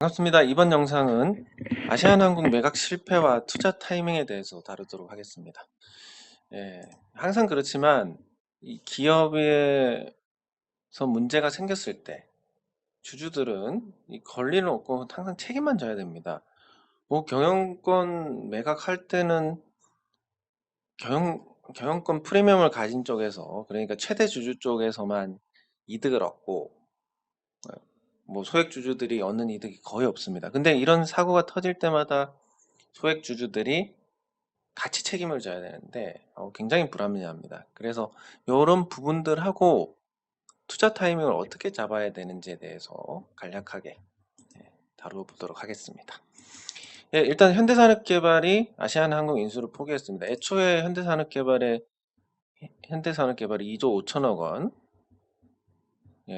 반갑습니다. 이번 영상은 아시아나항공 매각 실패와 투자 타이밍에 대해서 다루도록 하겠습니다. 예, 항상 그렇지만 이 기업에서 문제가 생겼을 때 주주들은 이 권리는 없고 항상 책임만 져야 됩니다. 뭐 경영권 매각할 때는 경영, 경영권 프리미엄을 가진 쪽에서, 그러니까 최대 주주 쪽에서만 이득을 얻고 뭐 소액 주주들이 얻는 이득이 거의 없습니다. 근데 이런 사고가 터질 때마다 소액 주주들이 같이 책임을 져야 되는데 굉장히 불합리합니다. 그래서 이런 부분들하고 투자 타이밍을 어떻게 잡아야 되는지에 대해서 간략하게 다뤄보도록 하겠습니다. 예, 일단 현대산업개발이 아시아나항공 인수를 포기했습니다. 애초에 현대산업개발이 2조 5천억 원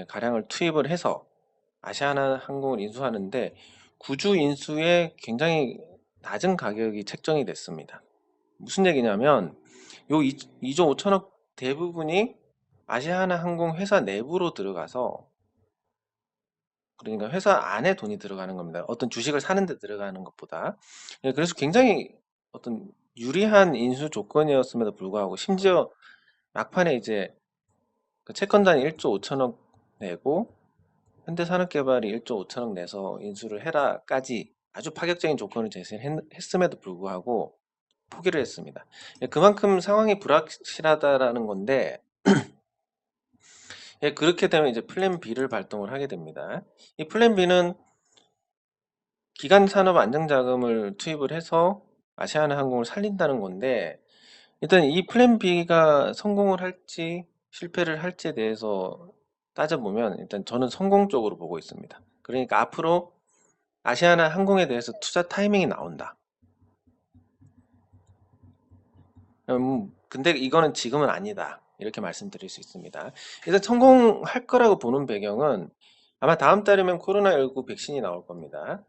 가량을 투입을 해서 아시아나항공을 인수하는데 구주 인수에 굉장히 낮은 가격이 책정이 됐습니다. 무슨 얘기냐면 요 2조 5천억 대부분이 아시아나항공 회사 내부로 들어가서, 그러니까 회사 안에 돈이 들어가는 겁니다. 어떤 주식을 사는 데 들어가는 것보다. 그래서 굉장히 어떤 유리한 인수 조건이었음에도 불구하고, 심지어 막판에 이제 그 채권단이 1조 5천억 내고 현대산업개발이 1조 5천억 내서 인수를 해라까지 아주 파격적인 조건을 제시했음에도 불구하고 포기를 했습니다. 그만큼 상황이 불확실하다라는 건데, 그렇게 되면 이제 플랜 B를 발동을 하게 됩니다. 이 플랜 B는 기간산업 안정자금을 투입을 해서 아시아나항공을 살린다는 건데, 일단 이 플랜 B가 성공을 할지 실패를 할지에 대해서 따져보면 일단 저는 성공 쪽으로 보고 있습니다. 그러니까 앞으로 아시아나항공에 대해서 투자 타이밍이 나온다. 근데 이거는 지금은 아니다, 이렇게 말씀드릴 수 있습니다. 일단 성공할 거라고 보는 배경은 아마 다음 달이면 코로나19 백신이 나올 겁니다.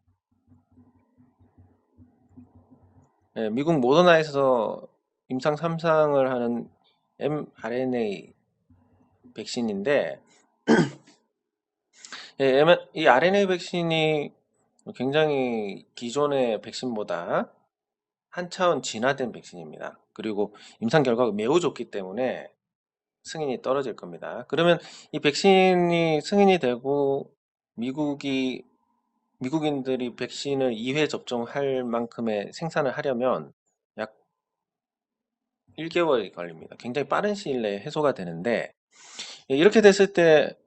미국 모더나에서 임상 3상을 하는 mRNA 백신인데, 이 RNA 백신이 굉장히 기존의 백신보다 한 차원 진화된 백신입니다. 그리고 임상 결과가 매우 좋기 때문에 승인이 떨어질 겁니다. 그러면 이 백신이 승인이 되고 미국인들이 백신을 2회 접종할 만큼의 생산을 하려면 약 1개월이 걸립니다. 굉장히 빠른 시일 내에 해소가 되는데, 이렇게 됐을 때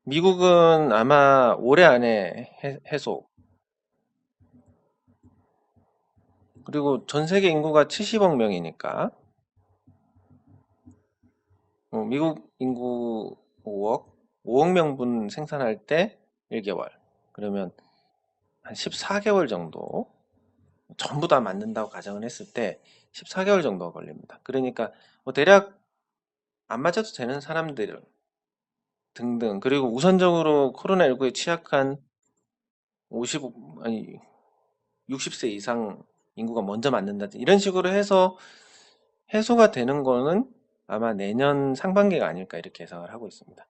미국은 아마 올해 안에 해소, 그리고 전 세계 인구가 70억 명이니까 미국 인구 5억 명분 생산할 때 1개월, 그러면 한 14개월 정도, 전부 다 맞는다고 가정을 했을 때 14개월 정도가 걸립니다. 그러니까 뭐 대략 안 맞아도 되는 사람들 등등, 그리고 우선적으로 코로나19에 취약한 60세 이상 인구가 먼저 맞는다든지 이런 식으로 해서 해소가 되는 거는 아마 내년 상반기가 아닐까, 이렇게 예상을 하고 있습니다.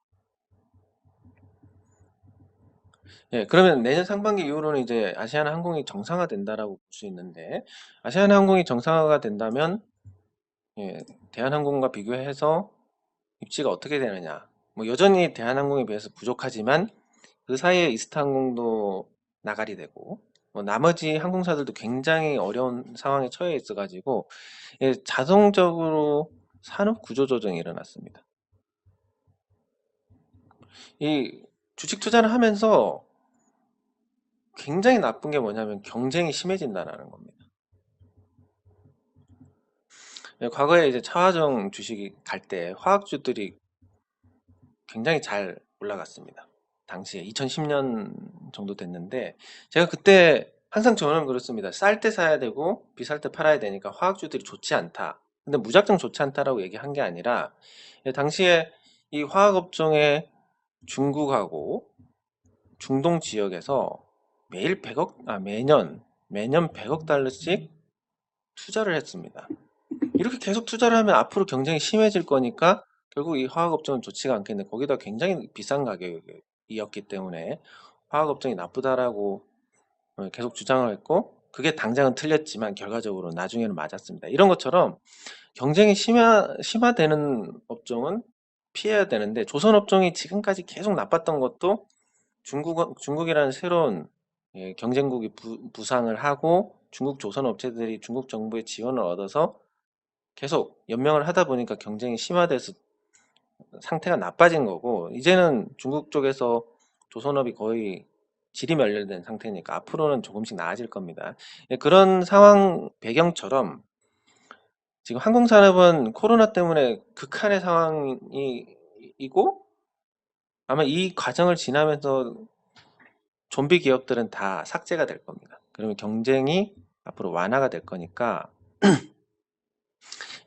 그러면 내년 상반기 이후로는 이제 아시아나항공이 정상화된다라고 볼 수 있는데, 아시아나항공이 정상화가 된다면 대한항공과 비교해서 입지가 어떻게 되느냐. 뭐 여전히 대한항공에 비해서 부족하지만 그 사이에 이스타항공도 나가리 되고, 뭐 나머지 항공사들도 굉장히 어려운 상황에 처해 있어 가지고 자동적으로 산업 구조 조정이 일어났습니다. 이 주식 투자를 하면서 굉장히 나쁜 게 뭐냐면 경쟁이 심해진다는 겁니다. 과거에 이제 차화정 주식이 갈 때 화학주들이 굉장히 잘 올라갔습니다. 당시에 2010년 정도 됐는데, 제가 그때 항상 저는 그렇습니다. 쌀 때 사야 되고 비쌀 때 팔아야 되니까 화학주들이 좋지 않다. 근데 무작정 좋지 않다라고 얘기한 게 아니라, 당시에 이 화학업종의 중국하고 중동 지역에서 매년 100억 달러씩 투자를 했습니다. 이렇게 계속 투자를 하면 앞으로 경쟁이 심해질 거니까 결국 이 화학업종은 좋지가 않겠네. 거기다 굉장히 비싼 가격이었기 때문에 화학업종이 나쁘다라고 계속 주장을 했고, 그게 당장은 틀렸지만 결과적으로 나중에는 맞았습니다. 이런 것처럼 경쟁이 심화되는 업종은 피해야 되는데, 조선 업종이 지금까지 계속 나빴던 것도 중국이라는 새로운 경쟁국이 부상을 하고, 중국 조선 업체들이 중국 정부의 지원을 얻어서 계속 연명을 하다 보니까 경쟁이 심화돼서 상태가 나빠진 거고, 이제는 중국 쪽에서 조선업이 거의 지리멸렬된 상태니까 앞으로는 조금씩 나아질 겁니다. 그런 상황 배경처럼 지금 항공산업은 코로나 때문에 극한의 상황이고, 아마 이 과정을 지나면서 좀비 기업들은 다 삭제가 될 겁니다. 그러면 경쟁이 앞으로 완화가 될 거니까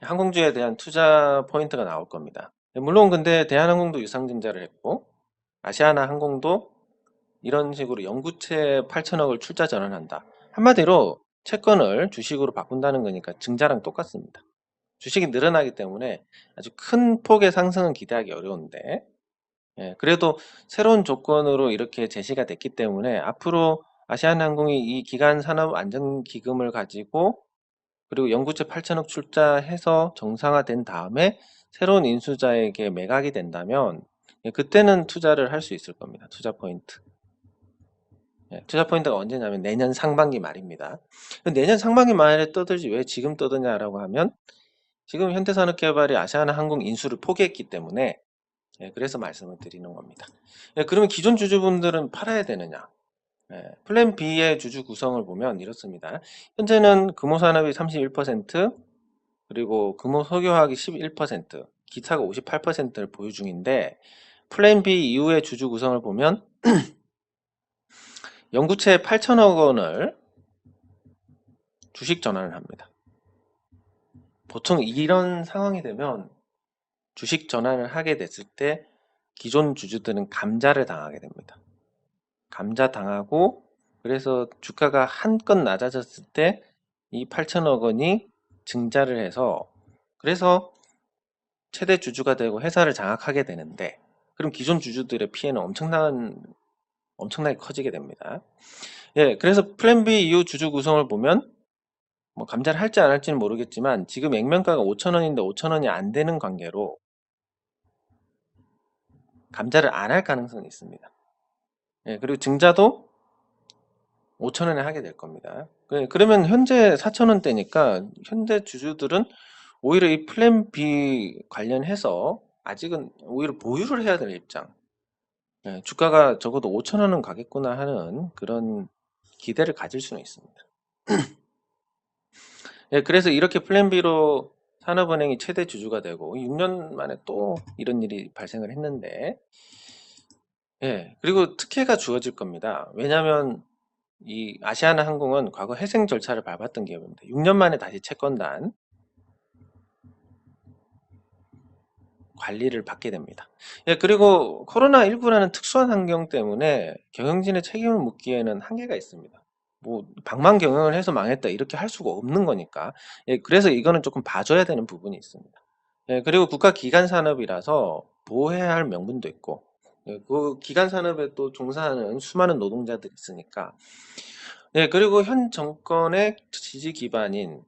항공주에 대한 투자 포인트가 나올 겁니다. 물론 근데 대한항공도 유상증자를 했고, 아시아나 항공도 이런 식으로 연구체 8천억을 출자 전환한다. 한마디로 채권을 주식으로 바꾼다는 거니까 증자랑 똑같습니다. 주식이 늘어나기 때문에 아주 큰 폭의 상승은 기대하기 어려운데, 그래도 새로운 조건으로 이렇게 제시가 됐기 때문에 앞으로 아시아나항공이 이 기간 산업 안정기금을 가지고, 그리고 연구체 8천억 출자해서 정상화된 다음에 새로운 인수자에게 매각이 된다면, 그때는 투자를 할 수 있을 겁니다. 투자 포인트. 투자 포인트가 언제냐면 내년 상반기 말입니다. 내년 상반기 말에 떠들지 왜 지금 떠드냐라고 하면, 지금 현대산업개발이 아시아나항공 인수를 포기했기 때문에, 그래서 말씀을 드리는 겁니다. 그러면 기존 주주분들은 팔아야 되느냐? 플랜 B의 주주 구성을 보면 이렇습니다. 현재는 금호산업이 31%, 그리고 금호석유화학이 11%, 기타가 58%를 보유 중인데, 플랜 B 이후의 주주 구성을 보면 연구체 8천억 원을 주식 전환을 합니다. 보통 이런 상황이 되면 주식 전환을 하게 됐을 때 기존 주주들은 감자를 당하게 됩니다. 감자 당하고, 그래서 주가가 한껏 낮아졌을 때 이 8천억 원이 증자를 해서, 그래서 최대 주주가 되고 회사를 장악하게 되는데, 그럼 기존 주주들의 피해는 엄청나게 커지게 됩니다. 그래서 플랜 B 이후 주주 구성을 보면 뭐 감자를 할지 안 할지는 모르겠지만, 지금 액면가가 5천원인데 5천원이 안 되는 관계로 감자를 안 할 가능성이 있습니다. 그리고 증자도 5천원에 하게 될 겁니다. 그러면 현재 4천원대니까 현재 주주들은 오히려 이 플랜 B 관련해서 아직은 오히려 보유를 해야 될 입장. 주가가 적어도 5천원은 가겠구나 하는 그런 기대를 가질 수는 있습니다. 그래서 이렇게 플랜 B로 산업은행이 최대 주주가 되고 6년 만에 또 이런 일이 발생을 했는데, 그리고 특혜가 주어질 겁니다. 왜냐하면 이 아시아나항공은 과거 회생 절차를 밟았던 기업입니다. 6년 만에 다시 채권단 관리를 받게 됩니다. 그리고 코로나19라는 특수한 환경 때문에 경영진의 책임을 묻기에는 한계가 있습니다. 뭐 방만 경영을 해서 망했다 이렇게 할 수가 없는 거니까. 그래서 이거는 조금 봐줘야 되는 부분이 있습니다. 그리고 국가 기관 산업이라서 보호해야 할 명분도 있고, 그 기관 산업에 또 종사하는 수많은 노동자들이 있으니까. 그리고 현 정권의 지지 기반인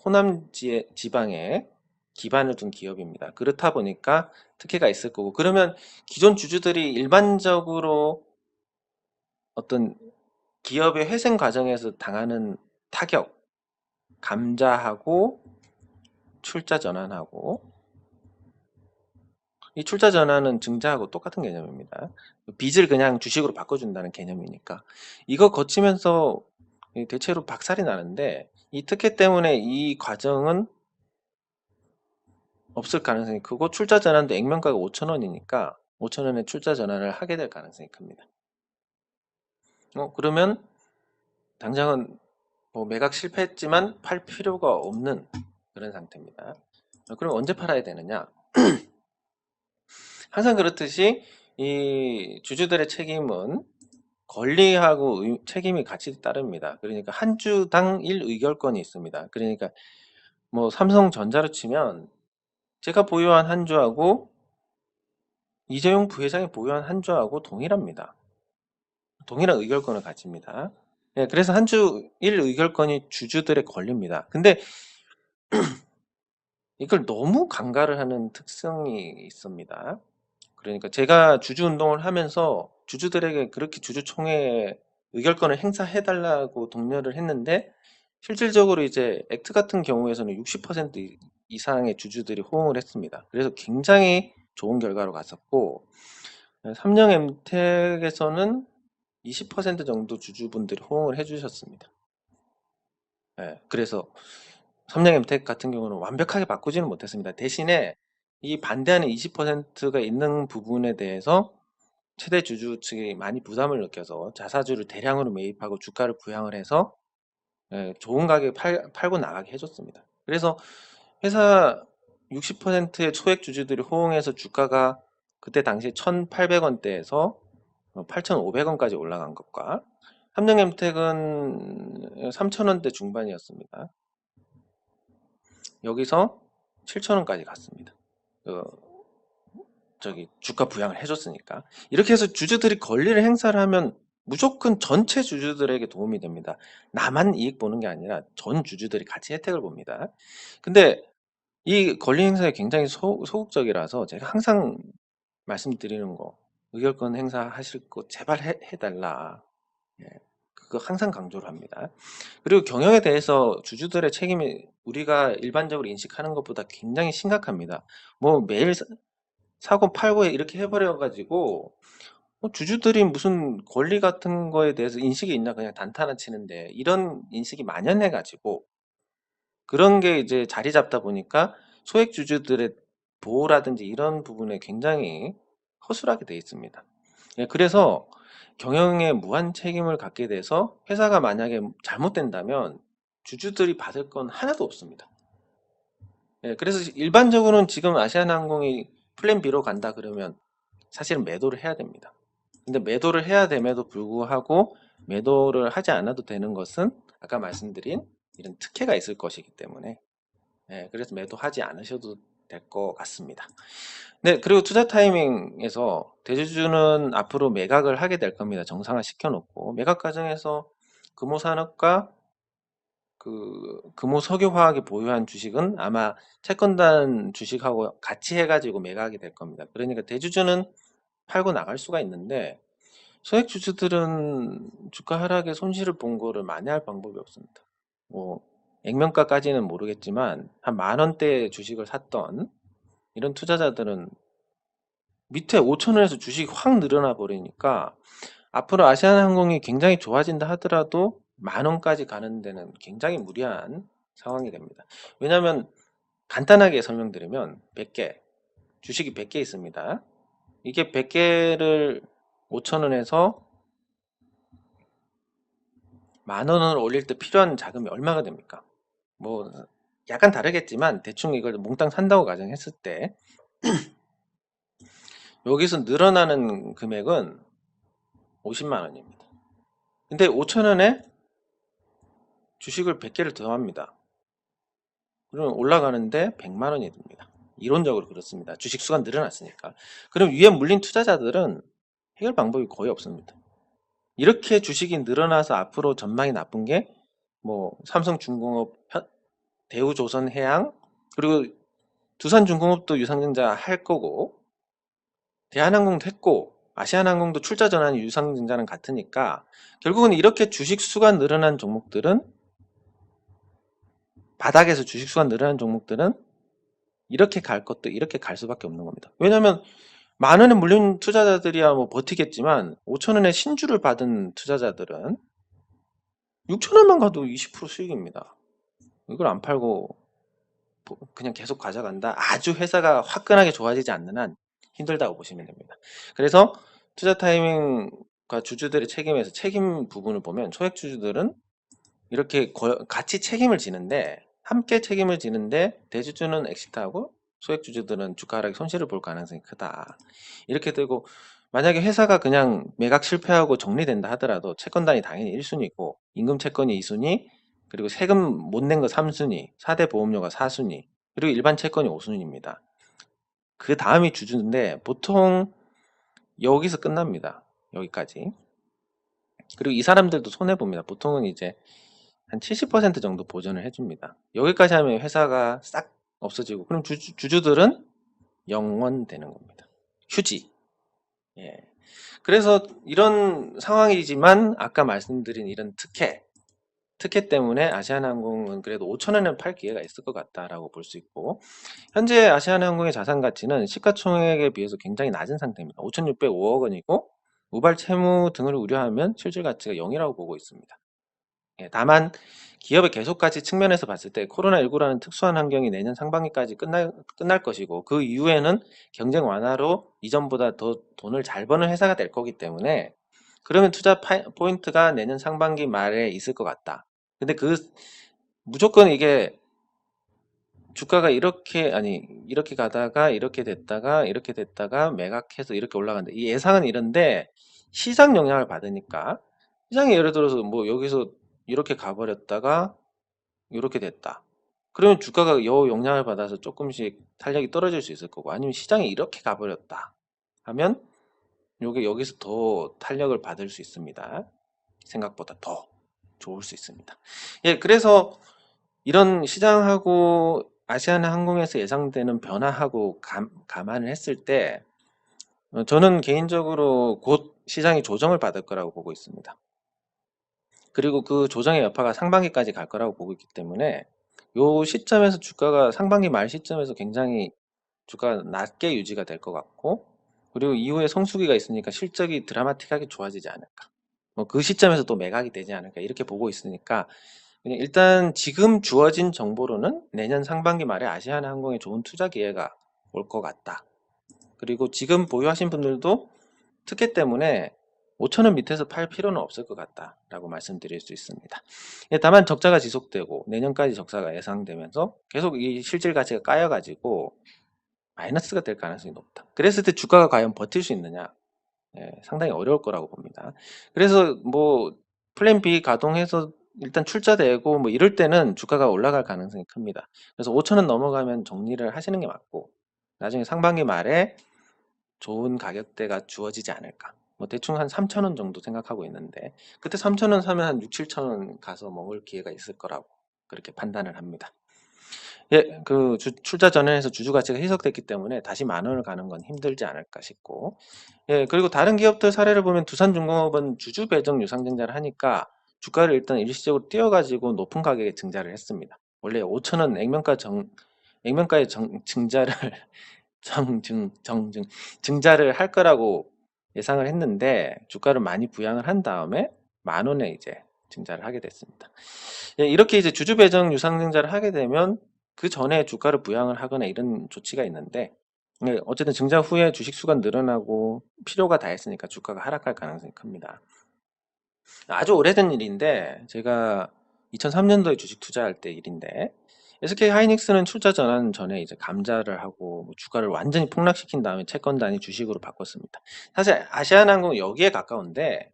호남 지방에 기반을 둔 기업입니다. 그렇다 보니까 특혜가 있을 거고, 그러면 기존 주주들이 일반적으로 어떤 기업의 회생 과정에서 당하는 타격, 감자하고 출자 전환하고, 이 출자 전환은 증자하고 똑같은 개념입니다. 빚을 그냥 주식으로 바꿔준다는 개념이니까 이거 거치면서 대체로 박살이 나는데, 이 특혜 때문에 이 과정은 없을 가능성이 크고, 출자 전환도 액면가가 5천원이니까 5천원에 출자 전환을 하게 될 가능성이 큽니다. 그러면 당장은 뭐 매각 실패했지만 팔 필요가 없는 그런 상태입니다. 그럼 언제 팔아야 되느냐? 항상 그렇듯이 이 주주들의 책임은 권리하고 책임이 같이 따릅니다. 그러니까 한 주당 1의결권이 있습니다. 그러니까 뭐 삼성전자로 치면 제가 보유한 한 주하고 이재용 부회장이 보유한 한 주하고 동일합니다. 동일한 의결권을 가집니다. 예, 그래서 한 주 1 의결권이 주주들의 권리입니다. 근데 이걸 너무 강가를 하는 특성이 있습니다. 그러니까 제가 주주 운동을 하면서 주주들에게 그렇게 주주총회에 의결권을 행사해 달라고 독려를 했는데, 실질적으로 이제 액트 같은 경우에서는 60% 이상의 주주들이 호응을 했습니다. 그래서 굉장히 좋은 결과로 갔었고, 삼성 엠텍에서는 20% 정도 주주분들이 호응을 해주셨습니다. 예, 그래서 삼성 엠텍 같은 경우는 완벽하게 바꾸지는 못했습니다. 대신에 이 반대하는 20%가 있는 부분에 대해서 최대 주주 측이 많이 부담을 느껴서 자사주를 대량으로 매입하고 주가를 부양을 해서, 예, 좋은 가격에 팔고 나가게 해줬습니다. 그래서 회사 60%의 소액 주주들이 호응해서 주가가 그때 당시 1,800원대에서 8,500원까지 올라간 것과, 삼성엠텍은 3,000원대 중반이었습니다. 여기서 7,000원까지 갔습니다. 저기 주가 부양을 해줬으니까. 이렇게 해서 주주들이 권리를 행사를 하면 무조건 전체 주주들에게 도움이 됩니다. 나만 이익 보는 게 아니라 전 주주들이 같이 혜택을 봅니다. 근데 이 권리 행사에 굉장히 소극적이라서 제가 항상 말씀드리는 거, 의결권 행사하실 거 제발 해달라. 예, 그거 항상 강조를 합니다. 그리고 경영에 대해서 주주들의 책임이 우리가 일반적으로 인식하는 것보다 굉장히 심각합니다. 뭐 매일 사고 팔고 이렇게 해버려가지고 주주들이 무슨 권리 같은 거에 대해서 인식이 있나 그냥 단타나 치는데, 이런 인식이 만연해가지고 그런 게 이제 자리 잡다 보니까 소액 주주들의 보호라든지 이런 부분에 굉장히 허술하게 돼 있습니다. 예, 그래서 경영에 무한 책임을 갖게 돼서 회사가 만약에 잘못된다면 주주들이 받을 건 하나도 없습니다. 예, 그래서 일반적으로는 지금 아시아나항공이 플랜 B로 간다 그러면 사실은 매도를 해야 됩니다. 근데 매도를 해야 됨에도 불구하고 매도를 하지 않아도 되는 것은 아까 말씀드린 이런 특혜가 있을 것이기 때문에, 예, 그래서 매도하지 않으셔도 될 것 같습니다. 네, 그리고 투자 타이밍에서 대주주는 앞으로 매각을 하게 될 겁니다. 정상화 시켜놓고 매각 과정에서 금호산업과 그 금호석유화학이 보유한 주식은 아마 채권단 주식하고 같이 해가지고 매각이 될 겁니다. 그러니까 대주주는 팔고 나갈 수가 있는데 소액 주주들은 주가 하락에 손실을 본 거를 만회할 방법이 없습니다. 뭐 액면가까지는 모르겠지만 한 10,000원대 주식을 샀던 이런 투자자들은 밑에 5,000원에서 주식이 확 늘어나 버리니까 앞으로 아시아나항공이 굉장히 좋아진다 하더라도 10,000원까지 가는 데는 굉장히 무리한 상황이 됩니다. 왜냐하면 간단하게 설명드리면 100개, 주식이 100개 있습니다. 이게 100개를 5,000원에서 10,000원을 올릴 때 필요한 자금이 얼마가 됩니까? 뭐 약간 다르겠지만 대충 이걸 몽땅 산다고 가정했을 때 여기서 늘어나는 금액은 50만 원입니다. 근데 5,000원에 주식을 100개를 더합니다. 그러면 올라가는데 100만 원이 됩니다. 이론적으로 그렇습니다. 주식 수가 늘어났으니까. 그럼 위에 물린 투자자들은 해결 방법이 거의 없습니다. 이렇게 주식이 늘어나서 앞으로 전망이 나쁜 게 뭐 삼성중공업, 대우조선해양, 그리고 두산중공업도 유상증자 할 거고, 대한항공도 했고, 아시아나항공도 출자 전환이 유상증자는 같으니까 결국은 이렇게 주식 수가 늘어난 종목들은, 바닥에서 주식 수가 늘어난 종목들은 이렇게 갈 것도 이렇게 갈 수밖에 없는 겁니다. 왜냐하면 10,000원에 물린 투자자들이야 뭐 버티겠지만 5,000원에 신주를 받은 투자자들은 6,000원만 가도 20% 수익입니다. 이걸 안 팔고 그냥 계속 가져간다. 아주 회사가 화끈하게 좋아지지 않는 한 힘들다고 보시면 됩니다. 그래서 투자 타이밍과 주주들의 책임에서 책임 부분을 보면 소액 주주들은 이렇게 같이 책임을 지는데, 함께 책임을 지는데 대주주는 엑시트하고 소액 주주들은 주가 하락에 손실을 볼 가능성이 크다. 이렇게 되고 만약에 회사가 그냥 매각 실패하고 정리된다 하더라도 채권단이 당연히 1순위고 임금 채권이 2순위, 그리고 세금 못 낸 거 3순위, 4대 보험료가 4순위, 그리고 일반 채권이 5순위입니다. 그 다음이 주주인데 보통 여기서 끝납니다. 여기까지. 그리고 이 사람들도 손해봅니다. 보통은 이제 한 70% 정도 보전을 해줍니다. 여기까지 하면 회사가 싹 없어지고, 그럼 주주들은 영원되는 겁니다. 휴지. 예. 그래서 이런 상황이지만 아까 말씀드린 이런 특혜 때문에 아시아나항공은 그래도 5천원은 팔 기회가 있을 것 같다라고 볼 수 있고, 현재 아시아나항공의 자산 가치는 시가총액에 비해서 굉장히 낮은 상태입니다. 5,605억 원이고 우발 채무 등을 우려하면 실질 가치가 0이라고 보고 있습니다. 예, 다만 기업의 계속 가치 측면에서 봤을 때 코로나19라는 특수한 환경이 내년 상반기까지 끝날 것이고, 그 이후에는 경쟁 완화로 이전보다 더 돈을 잘 버는 회사가 될 거기 때문에, 그러면 투자 포인트가 내년 상반기 말에 있을 것 같다. 근데 무조건 이게 주가가 이렇게 가다가 이렇게 됐다가 매각해서 이렇게 올라간다. 이 예상은 이런데 시장 영향을 받으니까, 시장이 예를 들어서 뭐 여기서 이렇게 가버렸다가 이렇게 됐다. 그러면 주가가 요 영향을 받아서 조금씩 탄력이 떨어질 수 있을 거고, 아니면 시장이 이렇게 가버렸다 하면 요게 여기서 더 탄력을 받을 수 있습니다. 생각보다 더 좋을 수 있습니다. 예, 그래서 이런 시장하고 아시아나항공에서 예상되는 변화하고 감안을 했을 때, 저는 개인적으로 곧 시장이 조정을 받을 거라고 보고 있습니다. 그리고 그 조정의 여파가 상반기까지 갈 거라고 보고 있기 때문에, 요 시점에서 주가가 상반기 말 시점에서 굉장히 주가가 낮게 유지가 될 것 같고, 그리고 이후에 성수기가 있으니까 실적이 드라마틱하게 좋아지지 않을까, 뭐 그 시점에서 또 매각이 되지 않을까, 이렇게 보고 있으니까 그냥 일단 지금 주어진 정보로는 내년 상반기 말에 아시아나항공에 좋은 투자 기회가 올 것 같다. 그리고 지금 보유하신 분들도 특혜 때문에 5천원 밑에서 팔 필요는 없을 것 같다라고 말씀드릴 수 있습니다. 예, 다만 적자가 지속되고 내년까지 적자가 예상되면서 계속 이 실질 가치가 까여가지고 마이너스가 될 가능성이 높다. 그랬을 때 주가가 과연 버틸 수 있느냐? 예, 상당히 어려울 거라고 봅니다. 그래서 뭐 플랜 B 가동해서 일단 출자되고 뭐 이럴 때는 주가가 올라갈 가능성이 큽니다. 그래서 5천원 넘어가면 정리를 하시는 게 맞고, 나중에 상반기 말에 좋은 가격대가 주어지지 않을까. 뭐 대충 한 3천원 정도 생각하고 있는데, 그때 3천원 사면 한 6, 7천원 가서 먹을 기회가 있을 거라고 그렇게 판단을 합니다. 예, 출자 전환에서 주주 가치가 희석됐기 때문에 다시 10,000원을 가는 건 힘들지 않을까 싶고, 예, 그리고 다른 기업들 사례를 보면 두산중공업은 주주 배정 유상증자를 하니까 주가를 일단 일시적으로 띄워가지고 높은 가격에 증자를 했습니다. 원래 5천원 액면가의 증자를 증자를 할 거라고 예상을 했는데, 주가를 많이 부양을 한 다음에 10,000원에 이제 증자를 하게 됐습니다. 예, 이렇게 이제 주주 배정 유상증자를 하게 되면 그 전에 주가를 부양을 하거나 이런 조치가 있는데, 예, 어쨌든 증자 후에 주식 수가 늘어나고 필요가 다했으니까 주가가 하락할 가능성이 큽니다. 아주 오래된 일인데, 제가 2003년도에 주식 투자할 때 일인데, SK 하이닉스는 출자 전환 전에 이제 감자를 하고 뭐 주가를 완전히 폭락시킨 다음에 채권 단위 주식으로 바꿨습니다. 사실 아시아나항공 여기에 가까운데,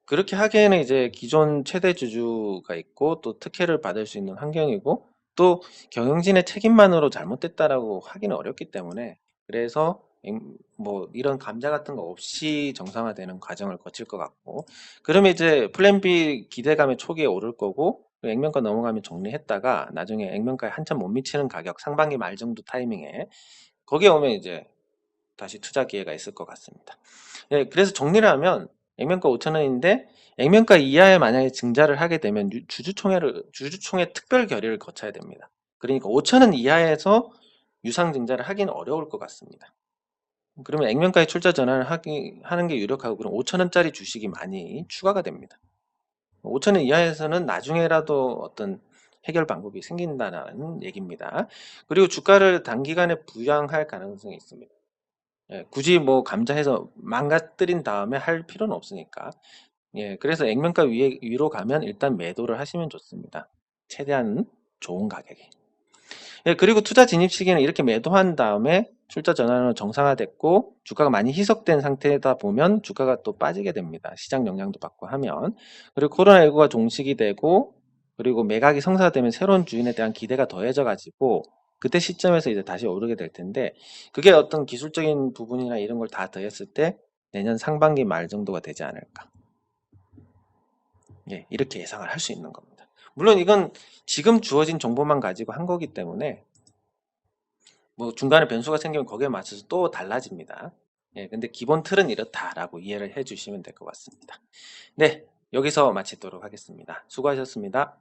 그렇게 하기에는 이제 기존 최대 주주가 있고 또 특혜를 받을 수 있는 환경이고, 또 경영진의 책임만으로 잘못됐다라고 하기는 어렵기 때문에, 그래서 뭐 이런 감자 같은 거 없이 정상화되는 과정을 거칠 것 같고, 그러면 이제 플랜 B 기대감의 초기에 오를 거고, 액면가 넘어가면 정리했다가 나중에 액면가에 한참 못 미치는 가격, 상반기 말 정도 타이밍에 거기에 오면 이제 다시 투자 기회가 있을 것 같습니다. 예, 그래서 정리를 하면 액면가 5천원인데 액면가 이하에 만약에 증자를 하게 되면 주주총회 특별 결의를 거쳐야 됩니다. 그러니까 5천원 이하에서 유상 증자를 하기는 어려울 것 같습니다. 그러면 액면가의 출자 전환을 하는 게 유력하고, 그럼 5천원짜리 주식이 많이 추가가 됩니다. 5천원 이하에서는 나중에라도 어떤 해결 방법이 생긴다는 얘기입니다. 그리고 주가를 단기간에 부양할 가능성이 있습니다. 예, 굳이 뭐 감자해서 망가뜨린 다음에 할 필요는 없으니까. 예, 그래서 액면가 위로 가면 일단 매도를 하시면 좋습니다. 최대한 좋은 가격에. 예, 그리고 투자 진입 시기는 이렇게 매도한 다음에 출자 전환으로 정상화됐고 주가가 많이 희석된 상태다 보면 주가가 또 빠지게 됩니다. 시장 영향도 받고 하면. 그리고 코로나19가 종식이 되고, 그리고 매각이 성사되면 새로운 주인에 대한 기대가 더해져 가지고 그때 시점에서 이제 다시 오르게 될 텐데, 그게 어떤 기술적인 부분이나 이런 걸 다 더했을 때 내년 상반기 말 정도가 되지 않을까. 예, 이렇게 예상을 할 수 있는 겁니다. 물론 이건 지금 주어진 정보만 가지고 한 거기 때문에 뭐 중간에 변수가 생기면 거기에 맞춰서 또 달라집니다. 예, 근데 기본 틀은 이렇다라고 이해를 해 주시면 될 것 같습니다. 네, 여기서 마치도록 하겠습니다. 수고하셨습니다.